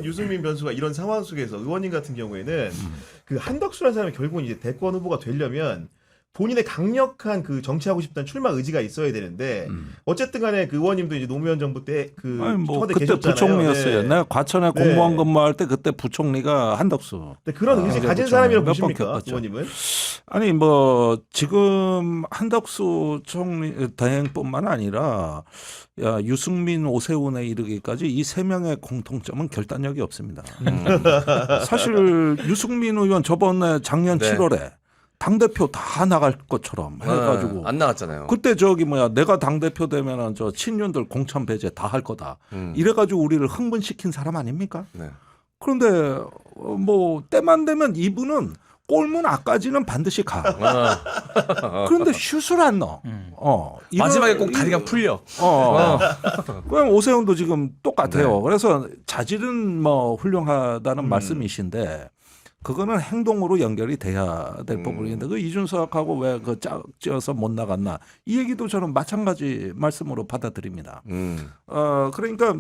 이번 유승민 변수가 이런 상황 속에서 의원님 같은 경우에는 그 한덕수라는 사람이 결국은 이제 대권 후보가 되려면 본인의 강력한 그 정치하고 싶다는 출마 의지가 있어야 되는데 어쨌든 간에 그 의원님도 이제 노무현 정부 때 그 청와대 그때 계셨잖아요. 부총리였어요. 네. 내가 과천에 네. 공무원 근무할 때 그때 부총리가 한덕수. 근데 그런 의지 가진 부총리 사람이라고 몇번 보십니까, 겪었죠. 의원님은? 아니 뭐 지금 한덕수 총리 대행뿐만 아니라 유승민, 오세훈에 이르기까지 이 세 명의 공통점은 결단력이 없습니다. 사실 유승민 의원 저번에 작년 네. 7월에 당대표 다 나갈 것처럼 해가지고 안 나갔잖아요. 그때 내가 당대표 되면은 저 친윤들 공천 배제 다 할 거다. 이래가지고 우리를 흥분시킨 사람 아닙니까? 네. 그런데 뭐 때만 되면 이분은 골문 앞까지는 반드시 가. 그런데 슛을 안 넣어. 마지막에 꼭 다리가 풀려. 그럼 오세훈도 지금 똑같아요. 네. 그래서 자질은 뭐 훌륭하다는 말씀이신데 그거는 행동으로 연결이 돼야 될 부분인데 그 이준석하고 왜 그 짝지어서 못 나갔나 이 얘기도 저는 마찬가지 말씀으로 받아들입니다. 그러니까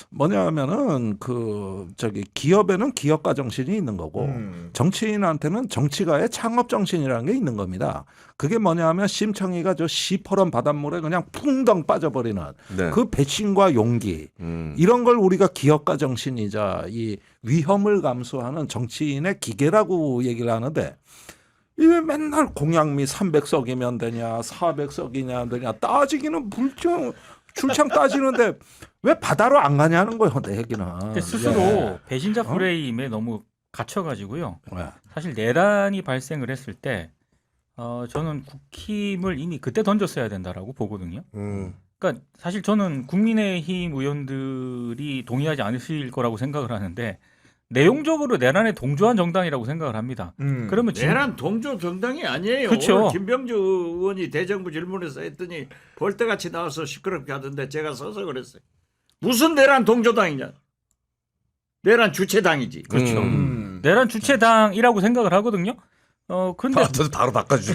뭐냐면은 그 기업에는 기업가 정신이 있는 거고 정치인한테는 정치가의 창업 정신이라는 게 있는 겁니다. 그게 뭐냐면 심청이가 저 시퍼런 바닷물에 그냥 풍덩 빠져버리는 네. 그 배신과 용기 이런 걸 우리가 기업가 정신이자 이 위험을 감수하는 정치인의 기계라고 얘기를 하는데 이게 맨날 공약미 300석이면 되냐 400석이냐 되냐 따지기는 출창 따지는데 왜 바다로 안 가냐는 거예요. 내 얘기는. 근데 스스로 배신자 프레임에 너무 갇혀가지고요. 네. 사실 내란이 발생을 했을 때 저는 국힘을 이미 그때 던졌어야 된다라고 보거든요. 그러니까 사실 저는 국민의힘 의원들이 동의하지 않으실 거라고 생각을 하는데 내용적으로 내란에 동조한 정당이라고 생각을 합니다. 그러면 내란 동조 정당이 아니에요. 그렇죠. 오늘 김병주 의원이 대정부 질문에서 했더니 벌떼같이 나와서 시끄럽게 하던데 제가 서서 그랬어요. 무슨 내란 동조당이냐? 내란 주체당이지. 그렇죠. 내란 주체당이라고 생각을 하거든요. 근데 저도 바로 바꿔주죠.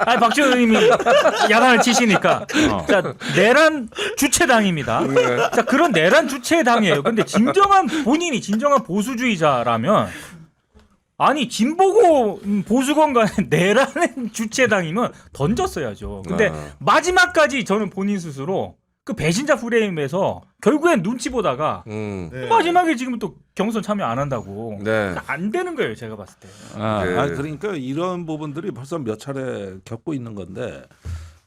아니 박지원 의원님이 야단을 치시니까 자 내란 주체당입니다. 자 그런 내란 주체당이에요. 근데 본인이 진정한 보수주의자라면 아니 진보고 보수건 간에 내란 주체당이면 던졌어야죠. 근데 마지막까지 저는 본인 스스로 그 배신자 프레임에서 결국엔 눈치 보다가 네. 마지막에 지금 또 경선 참여 안 한다고 네. 안 되는 거예요. 제가 봤을 때. 그러니까 이런 부분들이 벌써 몇 차례 겪고 있는 건데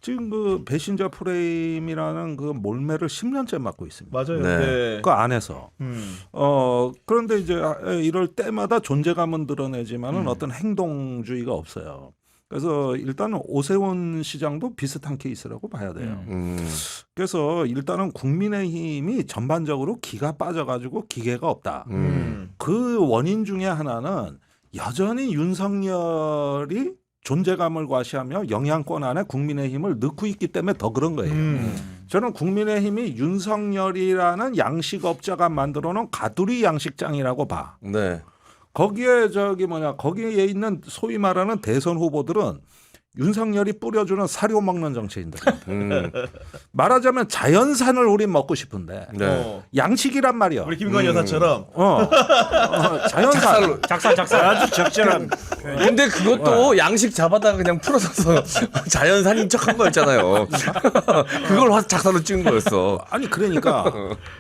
지금 그 배신자 프레임이라는 그 몰매를 10년째 맞고 있습니다. 맞아요. 네. 네. 그 안에서 그런데 이제 이럴 때마다 존재감은 드러내지만은 어떤 행동주의가 없어요. 그래서 일단은 오세훈 시장도 비슷한 케이스라고 봐야 돼요. 그래서 일단은 국민의힘이 전반적으로 기가 빠져가지고 기계가 없다. 그 원인 중에 하나는 여전히 윤석열이 존재감을 과시하며 영향권 안에 국민의힘을 넣고 있기 때문에 더 그런 거예요. 저는 국민의힘이 윤석열이라는 양식업자가 만들어놓은 가두리 양식장이라고 봐. 네. 거기에 거기에 있는 소위 말하는 대선 후보들은 윤석열이 뿌려주는 사료 먹는 정치인들. 말하자면 자연산을 우린 먹고 싶은데 네. 양식이란 말이야. 우리 김건희 여사처럼. 자연산. 작살. 아주 적절한. 근데 그것도 양식 잡아다가 그냥 풀어서 자연산인 척한 거였잖아요. 그걸 작사로 찍은 거였어. 아니 그러니까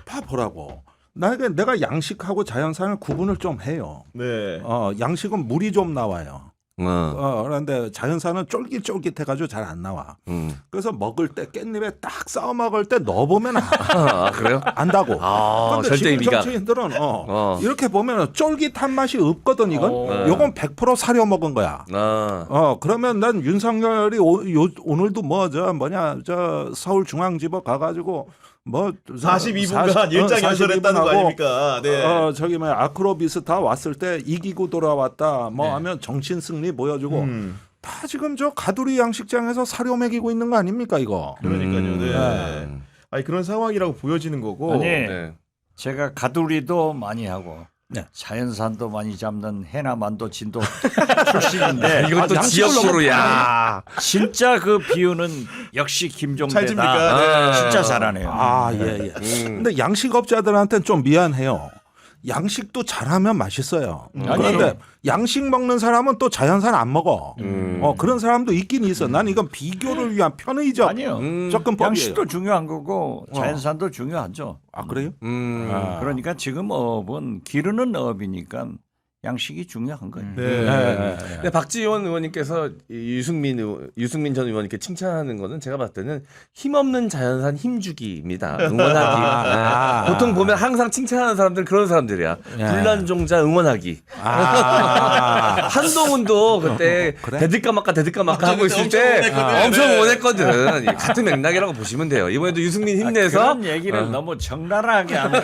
봐보라고. 내가 양식하고 자연산을 구분을 좀 해요. 네. 양식은 물이 좀 나와요. 그런데 자연산은 쫄깃쫄깃해가지고 잘 안 나와. 그래서 먹을 때 깻잎에 딱 싸워 먹을 때 넣어보면 그래요? 안다고. 근데 절대 지금 미가. 정치인들은 이렇게 보면 쫄깃한 맛이 없거든 이건. 요건 100% 사려 먹은 거야. 그러면 난 윤석열이 오늘도 저 서울중앙지법 가가지고 42분간 일장 연설했다는 거 아닙니까? 네. 아크로비스타 왔을 때 이기고 돌아왔다. 하면 정신 승리 보여주고 다 지금 저 가두리 양식장에서 사료 먹이고 있는 거 아닙니까 이거? 그러니까요. 네. 아니 그런 상황이라고 보여지는 거고. 아니 네. 제가 가두리도 많이 하고 네. 자연산도 많이 잡는 해남만도 진도 출신인데 이것도 지역구로 야. 진짜 그 비유는 역시 김종대다. 찰집니까? 네. 진짜 잘하네요. 아, 예, 예. 근데 양식업자들한테는 좀 미안해요. 양식도 잘하면 맛있어요. 그런데 양식 먹는 사람은 또 자연산 안 먹어. 그런 사람도 있긴 있어. 난 이건 비교를 위한 편의적 아니요. 접근법이에요. 양식도 중요한 거고 자연산도 중요하죠. 아, 그래요? 그러니까 지금 업은 기르는 업이니까 양식이 중요한 거예요. 네. 근데 박지원 의원님께서 유승민 전 의원님께 칭찬하는 거는 제가 봤을 때는 힘없는 자연산 힘주기입니다. 응원하기. 보통 보면 항상 칭찬하는 사람들 그런 사람들이야. 불난종자 응원하기. 한동훈도 그때 그래? 대들까 말까 하고 있을 때 엄청 응원했거든. 같은 맥락이라고 보시면 돼요. 이번에도 유승민 힘내서 그런 얘기를 너무 적나라하게 하면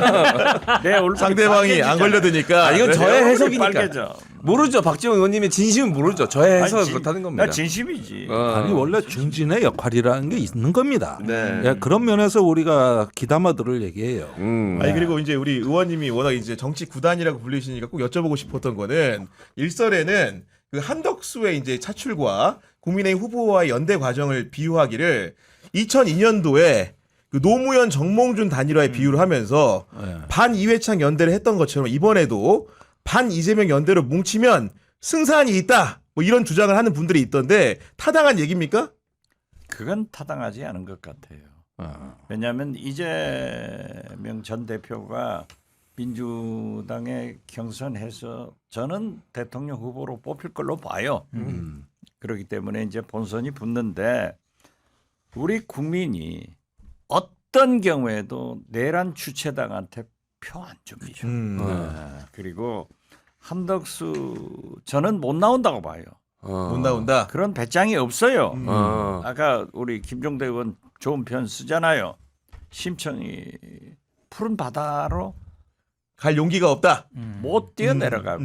내 얼굴이 상대방이 안 걸려드니까. 아, 이건 네. 저의 해석이니까. 빨개져. 모르죠. 박지원 의원님의 진심은 모르죠. 저의 해석은 그렇다는 겁니다. 나 진심이지. 아니 원래 중진의 역할이라는 게 있는 겁니다. 네. 예, 그런 면에서 우리가 귀담아 들을 얘기예요. 아니 그리고 이제 우리 의원님이 워낙 이제 정치 구단이라고 불리시니까 꼭 여쭤보고 싶었던 거는 일설에는 그 한덕수의 이제 차출과 국민의힘 후보와의 연대 과정을 비유하기를 2002년도에 그 노무현 정몽준 단일화에 비유를 하면서 반 이회창 연대를 했던 것처럼 이번에도 반 이재명 연대로 뭉치면 승산이 있다. 뭐 이런 주장을 하는 분들이 있던데 타당한 얘기입니까? 그건 타당하지 않은 것 같아요. 왜냐하면 이재명 전 대표가 민주당에 경선해서 저는 대통령 후보로 뽑힐 걸로 봐요. 그렇기 때문에 이제 본선이 붙는데 우리 국민이 어떤 경우에도 내란 주체당한테 표 안 줍니다. 그리고 한덕수 저는 못 나온다고 봐요. 못 나온다. 그런 배짱이 없어요. 아까 우리 김종대 의원 좋은 표현 쓰잖아요. 심청이 푸른 바다로 갈 용기가 없다. 못 뛰어내려가고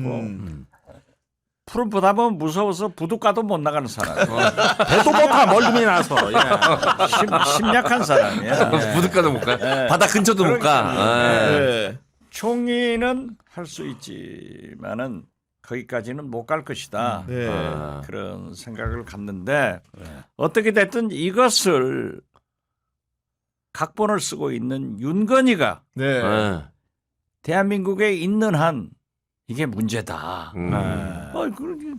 푸른 바다 보면 무서워서 부둣가도 못 나가는 사람. 배도 못하 멀미 나서. 예. 심약한 사람이야. 부둣가도 못 가. 바다 근처도 못 가. 네. 총리는 할 수 있지만은 거기까지는 못 갈 것이다. 네. 그런 생각을 갖는데 어떻게 됐든 이것을 각본을 쓰고 있는 윤건희가 네. 대한민국에 있는 한 이게 문제다. 그러게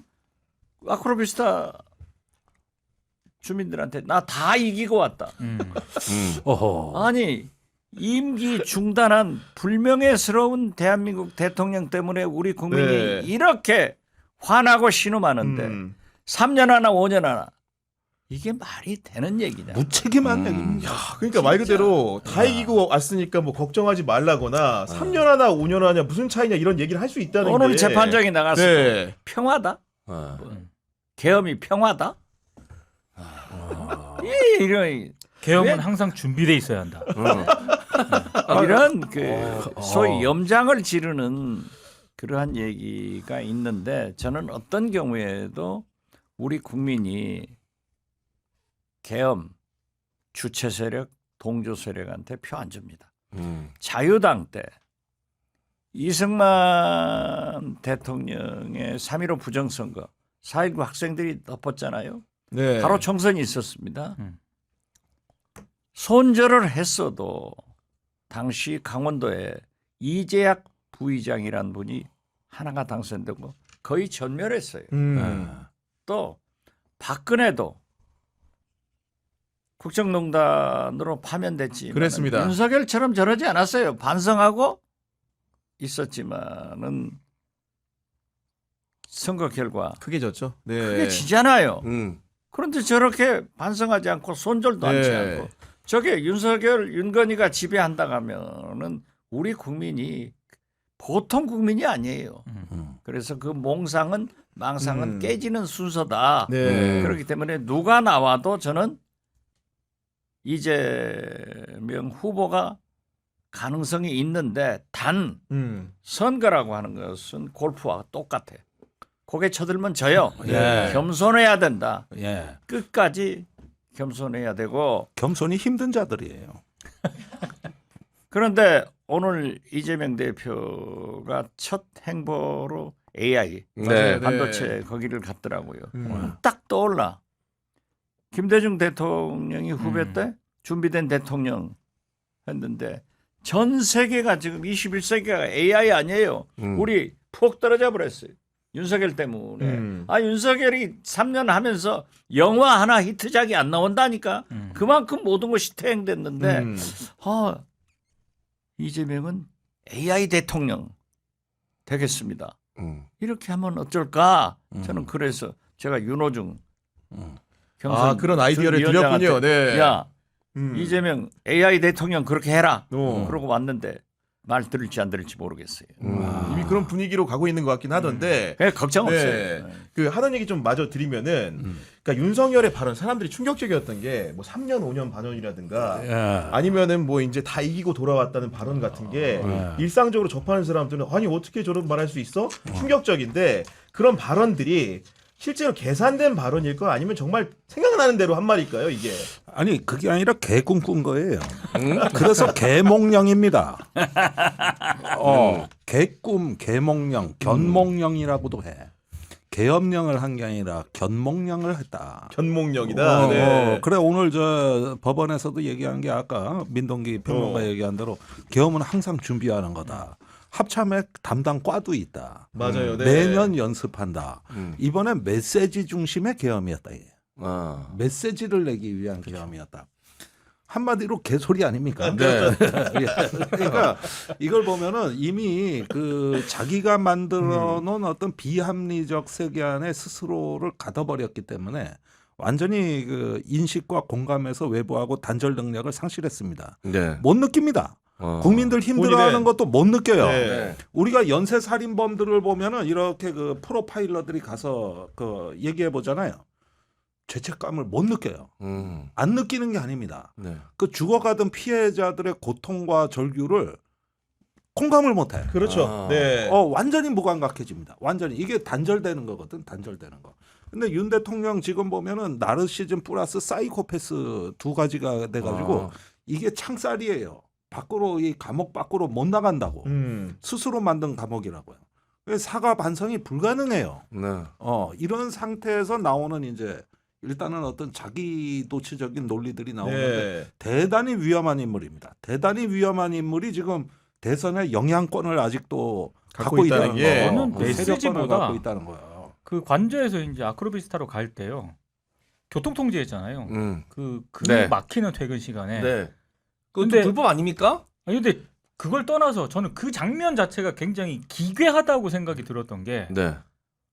아크로비스타 주민들한테 나 다 이기고 왔다. 어허. 아니 임기 중단한 불명예스러운 대한민국 대통령 때문에 우리 국민이 네. 이렇게 화나고 신음하는데 3년 하나 5년 하나 이게 말이 되는 얘기냐. 무책임한 얘기입니다. 그러니까 말 그대로 다 이기고 왔으니까 뭐 걱정하지 말라거나 3년 하나 5년 하냐 무슨 차이냐 이런 얘기를 할 수 있다는 오늘 게. 재판장이 나갔을 때 네. 평화다? 계엄이 평화다? 이런 계엄은 왜? 항상 준비돼 있어야 한다. 이런 그 소위 염장을 지르는 그러한 얘기가 있는데 저는 어떤 경우에도 우리 국민이 계엄 주체 세력 동조 세력한테 표 안 줍니다. 자유당 때 이승만 대통령의 3.15 부정선거 4.19 학생들이 덮었잖아요. 네. 바로 총선이 있었습니다. 손절을 했어도 당시 강원도에 이재학 부의장이란 분이 하나가 당선된 거 거의 전멸했어요. 또 박근혜도 국정농단으로 파면됐지만 그랬습니다. 윤석열처럼 저러지 않았어요. 반성하고 있었지만은 선거 결과 크게 졌죠. 네. 크게 지잖아요. 음. 그런데 저렇게 반성하지 않고 손절도 하지 네. 않고 저게 윤석열, 윤건희가 지배한다 하면은 우리 국민이 보통 국민이 아니에요. 그래서 그 몽상은 망상은 깨지는 순서다. 네. 그렇기 때문에 누가 나와도 저는 이재명 후보가 가능성이 있는데 단 선거라고 하는 것은 골프와 똑같아요. 고개 쳐들면 져요. 예. 겸손해야 된다. 예. 끝까지 겸손해야 되고 겸손이 힘든 자들이에요. 그런데 오늘 이재명 대표가 첫 행보로 AI 네. 반도체 거기를 갔더라고요. 음. 딱 떠올라. 김대중 대통령이 후배 때 준비된 대통령 했는데 전 세계가 지금 21세기가 AI 아니에요. 우리 푹 떨어져 버렸어요. 윤석열 때문에. 아 윤석열이 3년 하면서 영화 하나 히트작이 안 나온다니까. 그만큼 모든 것이 퇴행됐는데 이재명은 AI 대통령 되겠습니다. 이렇게 하면 어쩔까? 저는 그래서 제가 윤호중 경선 그런 아이디어를 위원장한테 드렸군요. 네. 야 이재명 AI 대통령 그렇게 해라. 어. 그러고 왔는데 말 들을지 안 들을지 모르겠어요. 이미 그런 분위기로 가고 있는 것 같긴 하던데. 그냥 걱정 네. 없어요. 그 하는 얘기 좀 마저 드리면은, 그러니까 윤석열의 발언 사람들이 충격적이었던 게 뭐 3년 5년 반언이라든가 예. 아니면은 뭐 이제 다 이기고 돌아왔다는 발언 같은 게 일상적으로 접하는 사람들은 아니 어떻게 저런 말할 수 있어? 충격적인데 그런 발언들이 실제로 계산된 발언일까 아니면 정말 생각나는 대로 한 말일까요 이게? 아니 그게 아니라 개꿈 꾼 거예요. 그래서 개몽령입니다. 개꿈, 개몽령, 견몽령이라고도 해. 계엄령을 한 게 아니라 견몽령을 했다. 견몽령이다. 네. 그래 오늘 저 법원에서도 얘기한 게 아까 민동기 평론가 얘기한 대로 계엄은 항상 준비하는 거다. 합참에 담당 과도 있다. 맞아요. 네. 매년 연습한다. 이번에 메시지 중심의 계엄이었다. 이게. 아. 메시지를 내기 위한 계엄이었다. 한마디로 개소리 아닙니까? 네. 그러니까 이걸 보면은 이미 그 자기가 만들어 놓은 어떤 비합리적 세계 안에 스스로를 가둬버렸기 때문에 완전히 그 인식과 공감에서 외부하고 단절 능력을 상실했습니다. 네. 못 느낍니다. 국민들 힘들어하는 본인은- 것도 못 느껴요. 네. 우리가 연쇄 살인범들을 보면은 이렇게 그 프로파일러들이 가서 그 얘기해 보잖아요. 죄책감을 못 느껴요. 안 느끼는 게 아닙니다. 네. 그 죽어가던 피해자들의 고통과 절규를 공감을 못해. 그렇죠. 네. 완전히 무감각해집니다. 완전히 이게 단절되는 거거든. 단절되는 거. 근데 윤 대통령 지금 보면은 나르시즘 플러스 사이코패스 두 가지가 돼가지고 이게 창살이에요. 밖으로 이 감옥 밖으로 못 나간다고. 스스로 만든 감옥이라고요. 그래서 사과 반성이 불가능해요. 네. 이런 상태에서 나오는 이제 일단은 어떤 자기 도취적인 논리들이 나오는데 네. 대단히 위험한 인물입니다. 대단히 위험한 인물이 지금 대선의 영향권을 아직도 갖고 있다는 거. 예. 저는 그 세력권을 메시지보다 갖고 있다는 거예요. 그 관저에서 이제 아크로비스타로 갈 때요. 교통 통제했잖아요. 그 네. 막히는 퇴근 시간에. 네. 그것도 근데- 불법 아닙니까? 아니 근데 그걸 떠나서 저는 그 장면 자체가 굉장히 기괴하다고 생각이 들었던 게 네.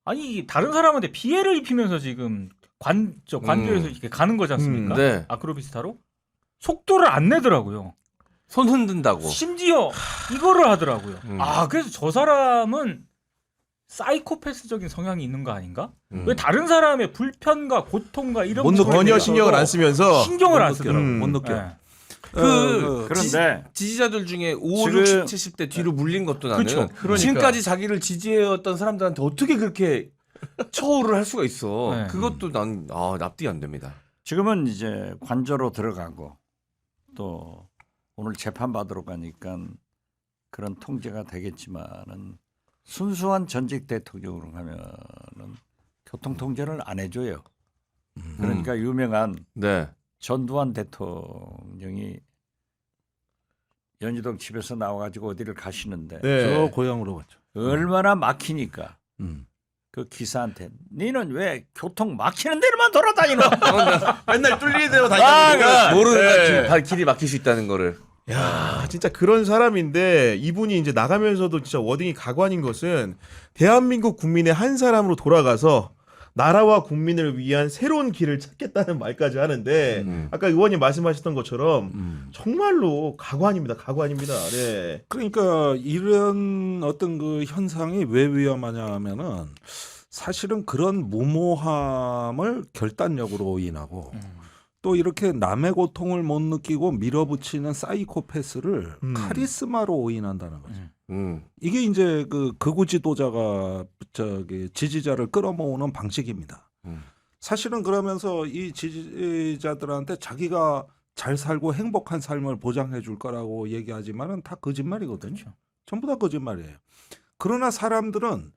아니 다른 사람한테 피해를 입히면서 지금 관저에서 이렇게 가는 거지 않습니까? 네. 아크로비스타로 속도를 안 내더라고요. 손 흔든다고. 심지어 이거를 하더라고요. 음. 그래서 저 사람은 사이코패스적인 성향이 있는 거 아닌가? 음. 왜 다른 사람의 불편과 고통과 이런 못 부분에 전혀 대해서도 신경을 안 쓰면서 신경을 안 못 느껴요. 쓰더라고요. 못 느껴. 네. 그런데 지지자들 중에 5, 지금- 60, 70대 뒤로 물린 것도 나는 그렇죠. 그러니까. 지금까지 자기를 지지해왔던 사람들한테 어떻게 그렇게 처우를 할 수가 있어. 네. 그것도 난 납득이 안 됩니다. 지금은 이제 관저로 들어가고 또 오늘 재판 받으러 가니까 그런 통제가 되겠지만은 순수한 전직 대통령으로 가면은 교통 통제를 안 해줘요. 그러니까 유명한 네. 전두환 대통령이 연희동 집에서 나와가지고 어디를 가시는데 네. 저 고향으로 갔죠. 얼마나 막히니까 음. 그 기사한테 니는 왜 교통 막히는 데로만 돌아다니노? 맨날 뚫리는 대로 아, 다니니까 모르는 네. 길이 막힐 수 있다는 거를. 야, 진짜 그런 사람인데 이분이 이제 나가면서도 진짜 워딩이 가관인 것은 대한민국 국민의 한 사람으로 돌아가서 나라와 국민을 위한 새로운 길을 찾겠다는 말까지 하는데 아까 의원님 말씀하셨던 것처럼 정말로 가관입니다. 가관입니다. 네. 그러니까 이런 어떤 그 현상이 왜 위험하냐 하면은 사실은 그런 무모함을 결단력으로 인하고 또 이렇게 남의 고통을 못 느끼고 밀어붙이는 사이코패스를 카리스마로 오인한다는 거죠. 이게 이제 그 극우 지도자가 저기 지지자를 끌어모으는 방식입니다. 사실은 그러면서 이 지지자들한테 자기가 잘 살고 행복한 삶을 보장해 줄 거라고 얘기하지만은 다 거짓말이거든요. 그렇죠. 전부 다 거짓말이에요. 그러나 사람들은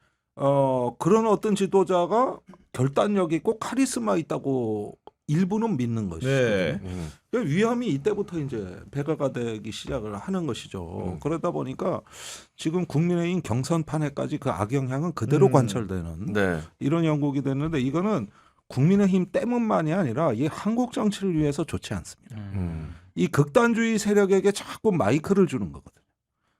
그런 어떤 지도자가 결단력 있고 카리스마 있다고 일부는 믿는 것이죠. 네. 그러니까 위험이 이때부터 이제 배가가 되기 시작을 하는 것이죠. 그러다 보니까 지금 국민의힘 경선판에까지 그 악영향은 그대로 관철되는 네. 이런 영국이 됐는데 이거는 국민의힘 때문만이 아니라 이 한국 정치를 위해서 좋지 않습니다. 이 극단주의 세력에게 자꾸 마이크를 주는 거거든요.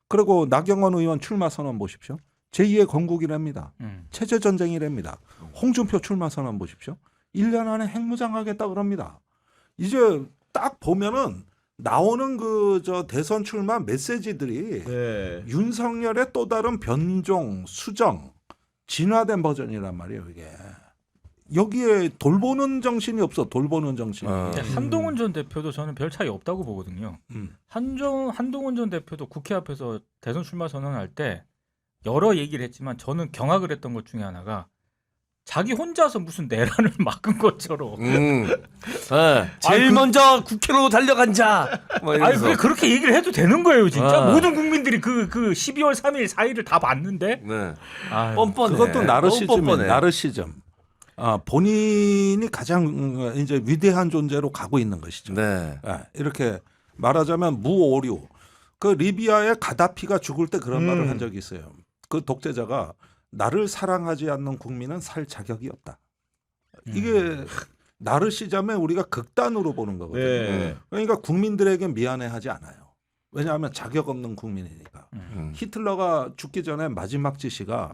그리고 나경원 의원 출마 선언 보십시오. 제2의 건국이랍니다. 체제 전쟁이랍니다. 홍준표 출마 선언 보십시오. 1년 안에 핵무장하겠다 그럽니다. 이제 딱 보면은 나오는 그 대선 출마 메시지들이 네. 윤석열의 또 다른 변종, 수정, 진화된 버전이란 말이에요, 이게. 여기에 돌보는 정신이 없어. 돌보는 정신이. 한동훈 전 대표도 저는 별 차이 없다고 보거든요. 한동훈 전 대표도 국회 앞에서 대선 출마 선언할 때 여러 얘기를 했지만 저는 경악을 했던 것 중에 하나가 자기 혼자서 무슨 내란을 막은 것처럼. 제일 먼저 국회로 달려간 자. 뭐 아니 이러면서. 왜 그렇게 얘기를 해도 되는 거예요, 진짜. 아. 모든 국민들이 그 12월 3일, 4일을 다 봤는데. 네. 아유. 뻔뻔해. 그것도 너무 나르시즘이에요. 뻔뻔해. 나르시즘. 본인이 가장 이제 위대한 존재로 가고 있는 것이죠. 네. 이렇게 말하자면 무오류. 그 리비아의 가다피가 죽을 때 그런 말을 한 적이 있어요. 그 독재자가 나를 사랑하지 않는 국민은 살 자격이 없다. 이게 나르시즘에 우리가 극단으로 보는 거거든요. 네. 그러니까 국민들에게 미안해하지 않아요. 왜냐하면 자격 없는 국민이니까. 히틀러가 죽기 전에 마지막 지시가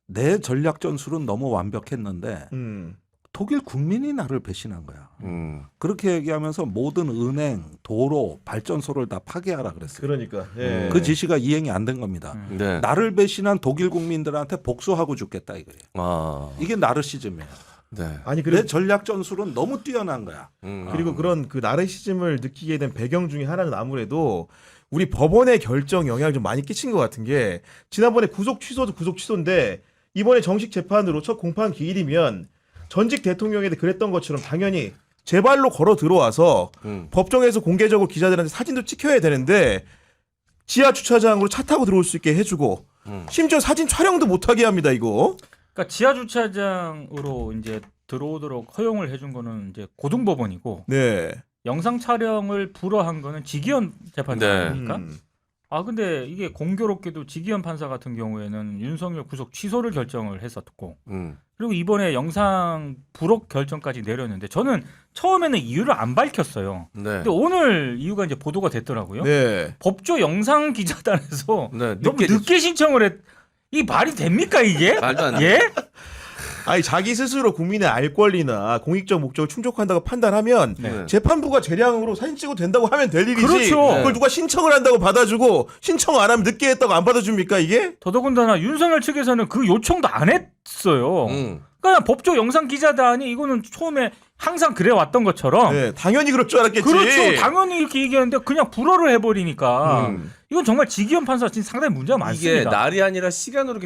내 전략 전술은 너무 완벽했는데 독일 국민이 나를 배신한 거야. 그렇게 얘기하면서 모든 은행, 도로, 발전소를 다 파괴하라 그랬어요. 그러니까. 예. 그 지시가 이행이 안 된 겁니다. 네. 나를 배신한 독일 국민들한테 복수하고 죽겠다 이거예요. 아. 이게 나르시즘이에요. 네. 아니 내 전략 전술은 너무 뛰어난 거야. 그리고 그런 그 나르시즘을 느끼게 된 배경 중에 하나는 아무래도 우리 법원의 결정 영향을 좀 많이 끼친 것 같은 게 지난번에 구속 취소도 구속 취소인데 이번에 정식 재판으로 첫 공판 기일이면 전직 대통령에 대해 그랬던 것처럼 당연히 제 발로 걸어 들어와서 법정에서 공개적으로 기자들한테 사진도 찍혀야 되는데 지하 주차장으로 차 타고 들어올 수 있게 해주고 심지어 사진 촬영도 못하게 합니다 이거. 그러니까 지하 주차장으로 이제 들어오도록 허용을 해준 거는 이제 고등법원이고 네. 영상 촬영을 불허한 거는 지기현 재판장 네. 아닙니까? 아 근데 이게 공교롭게도 지기현 판사 같은 경우에는 윤석열 구속 취소를 결정을 했었고 그리고 이번에 영상 불허 결정까지 내렸는데 저는 처음에는 이유를 안 밝혔어요. 네. 근데 오늘 이유가 이제 보도가 됐더라고요. 네. 법조 영상 기자단에서 네, 너무 늦게 신청을 했. 이 말이 됩니까 이게? 말도 안 돼. 예? 아니 자기 스스로 국민의 알 권리나 공익적 목적을 충족한다고 판단하면 네. 재판부가 재량으로 사진 찍어도 된다고 하면 될 일이지. 그렇죠. 그걸 누가 신청을 한다고 받아주고 신청 안 하면 늦게 했다고 안 받아줍니까 이게? 더더군다나 윤석열 측에서는 그 요청도 안 했어요. 그러니까 법조 영상 기자단이 이거는 처음에 항상 그래 왔던 것처럼 네, 당연히 그럴 줄 알았겠지. 그렇죠. 당연히 이렇게 얘기하는데 그냥 불허를 해버리니까 이건 정말 지기현 판사 진짜 상당히 문제가 이게 많습니다. 날이 아니라 시간으로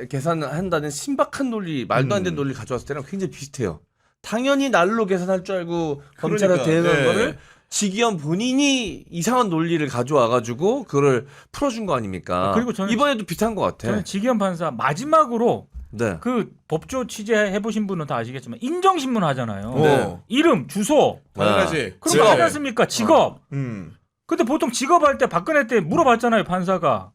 계산한다는 신박한 논리, 말도 안 되는 논리를 가져왔을 때랑 굉장히 비슷해요. 당연히 날로 계산할 줄 알고 검찰한테 대응한 네. 거를 지기현 본인이 이상한 논리를 가져와가지고 그걸 풀어준 거 아닙니까? 그리고 저는 이번에도 비슷한 것 같아. 저는 지기현 판사 마지막으로 네. 그 법조 취재해 보신 분은 다 아시겠지만 인정신문 하잖아요. 네. 이름, 주소. 당연하지. 그럼 하지 않습니까? 직업. 근데 보통 직업할 때 박근혜 때 물어봤잖아요. 판사가.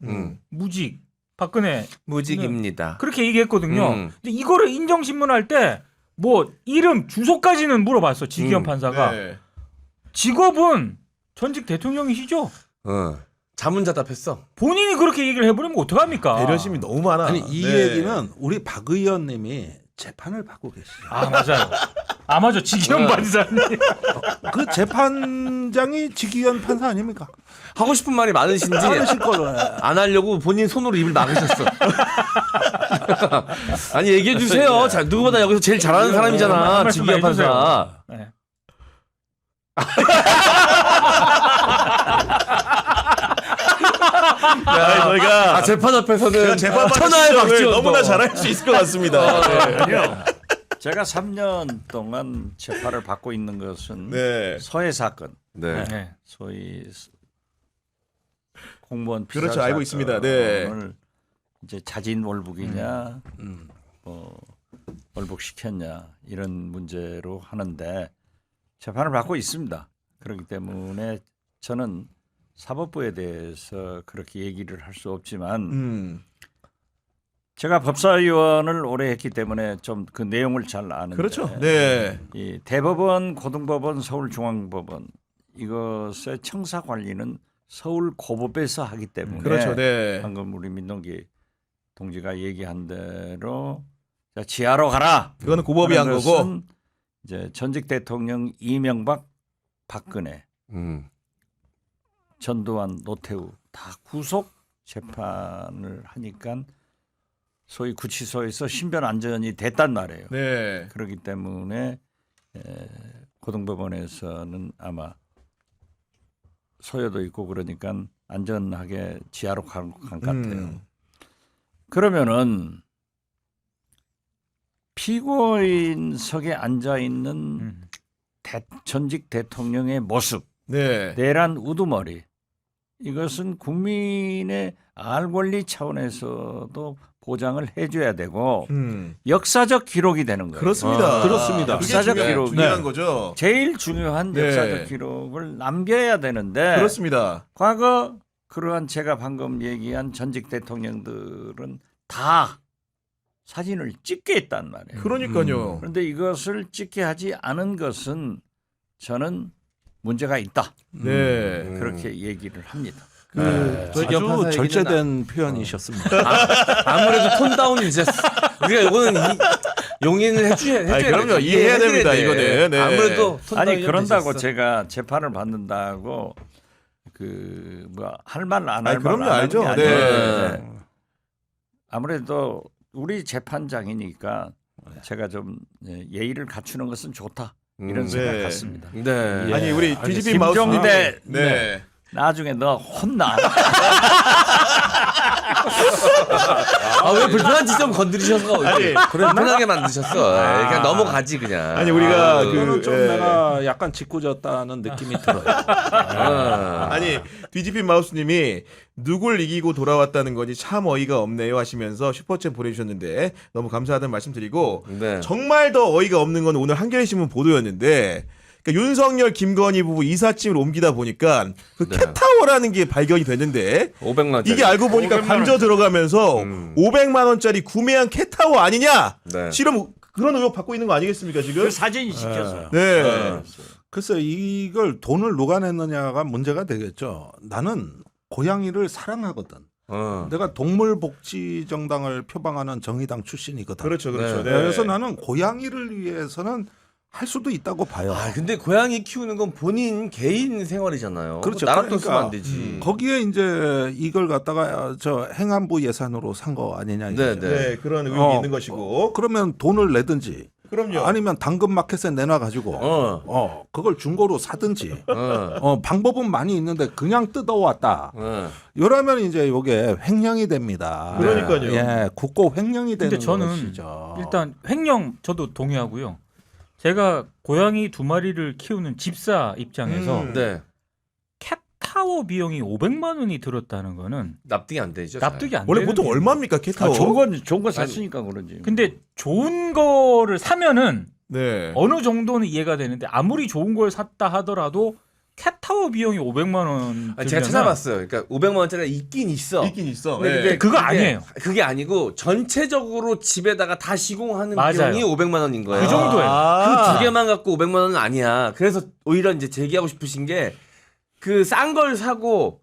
무직. 박근혜. 무직입니다. 그렇게 얘기했거든요. 이제 이거를 인정신문 할 때 뭐 이름, 주소까지는 물어봤어. 지기현 판사가. 네. 직업은 전직 대통령이시죠? 자문자답했어. 본인이 그렇게 얘기를 해버리면 어떡합니까? 배려심이 너무 많아. 아니 이 네. 얘기는 우리 박 의원님이 재판을 받고 계시죠. 아 맞아요. 아 맞아. 지기현 판사님. 그 재판장이 지기현 판사 아닙니까? 하고 싶은 말이 많으신지 하실 거로. 안 하려고 본인 손으로 입을 막으셨어. 아니 얘기해 주세요. 자, 누구보다 여기서 제일 잘하는 사람이잖아. 한 지기현 말씀만 판사. 네. 저희가 재판 앞에서는 재판 천하의 박지원 너무나 잘할 수 있을 것 같습니다. 아니요. 제가 3년 동안 재판을 받고 있는 것은 네. 서해 사건, 네. 네. 소위 공무원 피살 그렇죠, 알고 있습니다. 네. 사건을 이제 자진 월북이냐, 음. 월북시켰냐 이런 문제로 하는데 재판을 받고 있습니다. 그렇기 때문에 저는 사법부에 대해서 그렇게 얘기를 할 수 없지만 제가 법사위원을 오래 했기 때문에 좀 그 내용을 잘 아는데 그렇죠. 네. 이 대법원, 고등법원, 서울중앙법원 이것의 청사 관리는 서울 고법에서 하기 때문에 그렇죠. 네. 방금 우리 민동기 동지가 얘기한 대로 자, 지하로 가라. 그거는 고법이 한 하는 거고. 것은 이제 전직 대통령 이명박, 박근혜, 전두환, 노태우 다 구속 재판을 하니까 소위 구치소에서 신변 안전이 됐단 말이에요. 네. 그렇기 때문에 고등법원에서는 아마 소요도 있고 그러니까 안전하게 지하로 간 것 같아요. 그러면은 피고인석에 앉아 있는 전직 대통령의 모습, 네. 내란 우두머리 이것은 국민의 알 권리 차원에서도 보장을 해줘야 되고 역사적 기록이 되는 거예요. 그렇습니다. 그렇습니다. 그게 역사적 기록. 중요한 네. 거죠. 제일 중요한 네. 역사적 기록을 남겨야 되는데 그렇습니다. 과거 그러한 제가 방금 얘기한 전직 대통령들은 다 사진을 찍게 했단 말이에요. 그러니까요. 그런데 이것을 찍게 하지 않은 것은 저는 문제가 있다. 네. 그렇게 얘기를 합니다. 아주 절제된 표현이셨습니다. 아무래도 톤 다운이 되셨어. 우리가 이거는 용인을 해줘야 아니, 그럼요. 돼. 이해해야 됩니다, 이거는. 네. 아무래도 톤 다운이 아니 그런다고 되셨어. 제가 재판을 받는다고 그 뭐 할 말 안 아니, 할 말 그럼요, 안 하는 알죠. 게 아니에요. 네. 아무래도 우리 재판장이니까 제가 좀 예의를 갖추는 것은 좋다 이런 생각 네. 같습니다. 네. 아니 우리 뒤집힌 마우스 김종대 네. 나중에 너 혼나. 왜 불편한 지점 건드리셔서 아니, 불편하게 만드셨어. 그냥 넘어가지 그냥. 아니 우리가 그거는 좀 예. 내가 약간 짓궂었다는 느낌이 들어요. 아니 뒤집힌 마우스님이 누굴 이기고 돌아왔다는 거지 참 어이가 없네요 하시면서 슈퍼챗 보내주셨는데 너무 감사하다는 말씀드리고 네. 정말 더 어이가 없는 건 오늘 한겨레신문 보도였는데 그러니까 윤석열 김건희 부부 이삿짐을 옮기다 보니까 그 네. 캣타워라는 게 발견이 됐는데 500만 원짜리. 이게 알고 보니까 관저 들어가면서 500만 원짜리 구매한 캣타워 아니냐? 네. 지금 그런 의혹 받고 있는 거 아니겠습니까 지금? 그 사진이 찍혔어요. 네. 글쎄 이걸 돈을 누가 냈느냐가 문제가 되겠죠. 나는 고양이를 사랑하거든. 내가 동물복지정당을 표방하는 정의당 출신이거든. 그렇죠, 그렇죠. 네. 네. 그래서 나는 고양이를 위해서는 할 수도 있다고 봐요. 아 근데 고양이 키우는 건 본인 개인 생활이잖아요. 그렇죠. 나랑 또 그러니까, 쓰면 안 되지. 거기에 이제 이걸 갖다가 저 행안부 예산으로 산 거 아니냐 이거죠. 네. 네, 그런 의혹이 있는 것이고. 그러면 돈을 내든지 그럼요. 아니면 당근 마켓에 내놔 가지고 그걸 중고로 사든지 방법은 많이 있는데 그냥 뜯어왔다. 이러면 이제 이게 횡령이 됩니다. 그러니까요. 예, 국고 횡령이 되는 근데 저는 것이죠. 일단 횡령 저도 동의하고요. 제가 고양이 2마리를 키우는 집사 입장에서 네. 캣타워 비용이 500만 원이 들었다는 거는 납득이 안 되죠. 납득이 안 원래 되는 보통 게 얼마입니까 캣타워? 좋은 거 샀으니까 그러지. 근데 좋은 거를 사면은 네. 어느 정도는 이해가 되는데 아무리 좋은 걸 샀다 하더라도 캣타워 비용이 500만 원 제가 찾아봤어요. 그러니까 500만 원짜리가 있긴 있어. 있긴 있어. 근데 네. 그거 아니에요. 그게 아니고 전체적으로 집에다가 다 시공하는 맞아요. 비용이 500만 원인 거예요. 그 정도예요. 그 두 개만 갖고 500만 원은 아니야. 그래서 오히려 이제 제기하고 싶으신 게 그 싼 걸 사고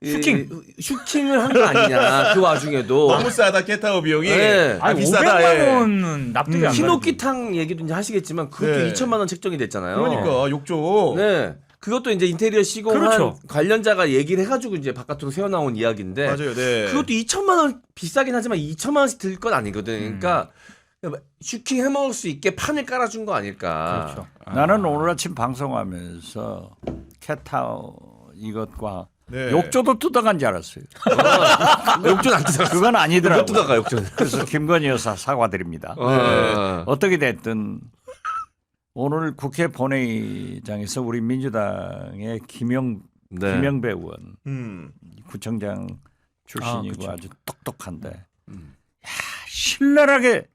슈킹을 한 거 아니냐. 그 와중에도 너무 싸다 캣타워 비용이. 네. 아, 아니 비싸다. 500만 예. 원은 납득이 안 가요. 히노키탕 얘기도 이제 하시겠지만 그것도 네. 2천만 원 책정이 됐잖아요. 그러니까 욕조. 네. 그것도 이제 인테리어 시공한 그렇죠. 관련자가 얘기를 해가지고 이제 바깥으로 새어나온 이야기인데 맞아요. 네. 그것도 2천만 원 비싸긴 하지만 2천만 원씩 들 건 아니거든. 그러니까 슈킹 해먹을 수 있게 판을 깔아준 거 아닐까. 그렇죠. 나는 오늘 아침 방송하면서 캣타워 이것과 네. 욕조도 뜯어간 줄 알았어요. 욕조는 안 뜯어가. 그건 아니더라고요. 못 뜯어가 욕조는. 그래서 김건희 여사 사과드립니다. 네. 어떻게 됐든 오늘 국회 본회의장에서 우리 민주당의 네. 김영배 의원 구청장 출신이고 그쵸. 아주 똑똑한데 야, 신랄하게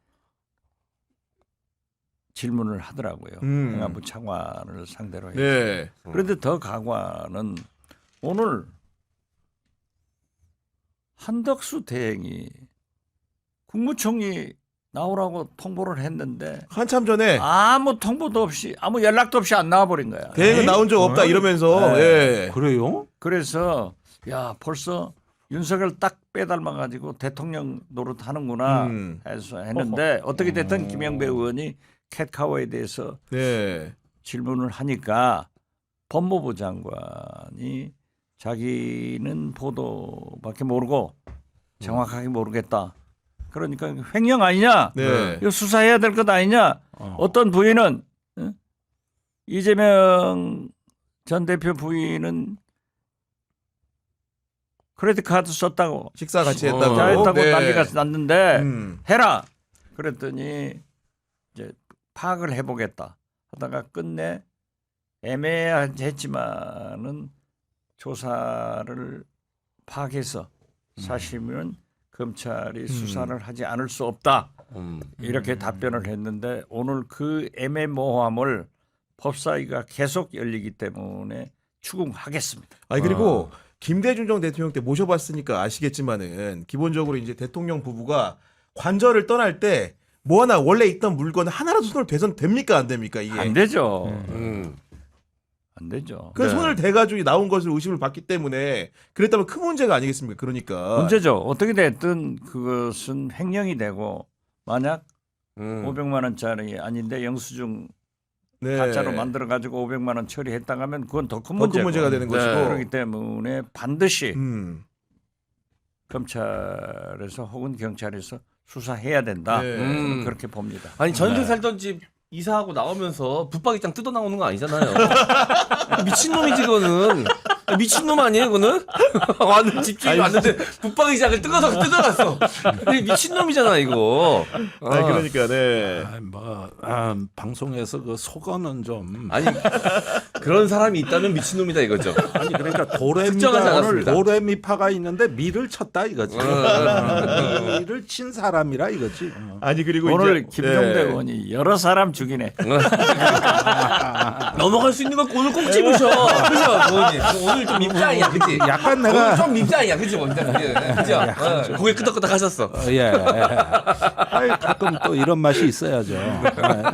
질문을 하더라고요. 행안부 차관을 상대로 해서. 네. 그런데 더 가관은 오늘 한덕수 대행이 국무총리 나오라고 통보를 했는데 한참 전에 아무 통보도 없이 아무 연락도 없이 안 나와버린 거야. 대행은 나온 적 없다 이러면서 예. 그래요? 그래서 야 벌써 윤석열 딱 빼닮아 가지고 대통령 노릇 하는구나 해서 했는데 어떻게 됐든 김영배 의원이 캣카워에 대해서 네. 질문을 하니까 법무부 장관이 자기는 보도밖에 모르고 정확하게 모르겠다. 그러니까 횡령 아니냐? 네. 이거 수사해야 될 것 아니냐? 어떤 부인은 이재명 전 대표 부인은 크레딧 카드 썼다고 식사 같이 했다고. 잘했다고 네. 난리가 났는데 음. 해라. 그랬더니 이제 파악을 해보겠다 하다가 끝내 애매했지만은 조사를 파악해서 사실은 검찰이 수사를 하지 않을 수 없다 이렇게 답변을 했는데 오늘 그 애매모호함을 법사위가 계속 열리기 때문에 추궁하겠습니다. 아니 그리고 김대중 전 대통령 때 모셔봤으니까 아시겠지만은 기본적으로 이제 대통령 부부가 관저를 떠날 때 뭐 하나 원래 있던 물건 하나라도 손을 대선 됩니까 안 됩니까 이게? 안 되죠. 안 되죠. 그 손을 대가지고 나온 것을 의심을 받기 때문에 그랬다면 큰 문제가 아니겠습니까? 그러니까 문제죠. 어떻게 됐든 그것은 횡령이 되고 만약 500만 원짜리 아닌데 영수증 네. 가짜로 만들어 가지고 500만 원 처리했다 하면 그건 더 큰 더 문제고. 큰 문제가 되는 네. 것이고. 그렇기 때문에 반드시 음. 검찰에서 혹은 경찰에서 수사해야 된다. 네. 저는 그렇게 봅니다. 아니 전세 살던 집 이사하고 나오면서 붙박이장 뜯어 나오는 거 아니잖아요. 미친놈이지 그거는. 미친놈 아니에요 그거는? 왔는 집주인이 왔는데 붙박이장을 뜯어놨어. 미친놈이잖아 이거. 아니 그러니까 네. 방송에서 그 속어는 좀 아니 그런 사람이 있다면 미친놈이다 이거죠. 아니 그러니까 특정하지 않았습니다. 도레미파가 있는데 미를 쳤다 이거지. 미를 친 사람이라 이거지. 아니 그리고 오늘 이제 김종대 네. 의원이 여러 사람 죽이네. 넘어갈 수 있는 거 오늘 꼭 집으셔. 그죠, 부모님. 오늘 좀 밉자이야, 그치? 약간 오늘 내가 좀 밉자이야, 그치? 그죠? 고개 끄덕끄덕 하셨어. 예. 아니, 가끔 또 이런 맛이 있어야죠. 예, 약간.